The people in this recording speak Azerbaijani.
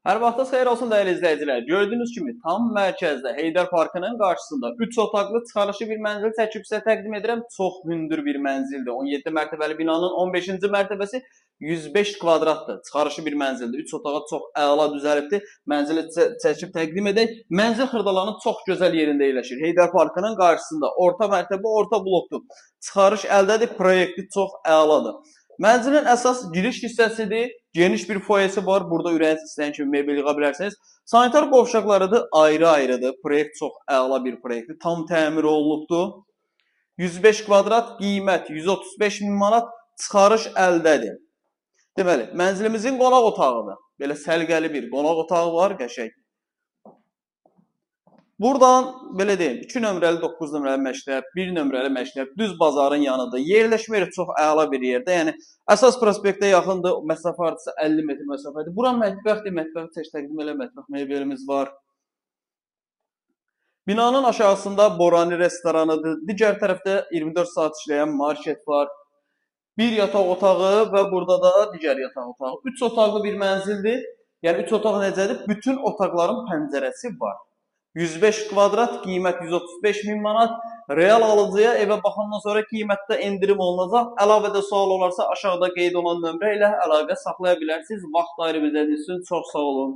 Hər vaxtınız xeyir olsun dəyərli izləyicilər. Gördüyünüz kimi tam mərkəzdə Heydər Parkının qarşısında 3 otaqlı çıxarışı bir mənzil çəkib sizə təqdim edirəm. Çox hündür bir mənzildir. 17 mərtəbəli binanın 15-ci mərtəbəsi 105 kvadratdır. Çıxarışı bir mənzildir. 3 otağa çox əla düzəlibdir. Mənzili çəkib təqdim edək. Mənzil Xırdalanın çox gözəl yerində yerləşir. Heydər Parkının qarşısında orta mərtəbə, orta blokdur. Çıxarış əldədir. Proyekti çox əladır. Mənzilin əsas giriş hissəsidir. Geniş bir foyesi var. Burada ürəyiniz istəyən kimi mebel yığa bilərsiniz. Sanitar qovşaqlarıdır, ayrı-ayrıdır. Proyekt çox əla bir proyektdir. Tam təmir olunubdur. 105 kvadrat, qiymət 135 min manat, çıxarış əldədir. Deməli, mənzilimizin qonaq otağıdır. Belə səliqəli bir qonaq otağı var, qəşəng. Buradan belə deyim, 2 nömrəli, 9 nömrəli məktəb, 1 nömrəli məktəb düz bazarın yanıdır. Yerləşmə yeri çox əla bir yerdə. Yəni əsas prospektə yaxındır. Məsafə artısı 50 metr məsafədir. Bura mətbəxdir. Mətbəxi təqdim elə mətbəx mebelimiz var. Binanın aşağısında Borani restoranıdır. Digər tərəfdə 24 saat işləyən market var. Bir yataq otağı və burada da digər yataq otağı. 3 otaqlı bir mənzildir. Yəni 3 otaq necədir? Bütün otaqların pəncərəsi var. 105 kvadrat, qiymət 135 min manat. Real alıcıya evə baxandan sonra qiymətdə endirim olunacaq. Əlavədə sual olarsa aşağıda qeyd olan nömrə ilə əlaqə saxlaya bilərsiniz. Vaxt ayırıb izlədiyiniz üçün çox sağ olun.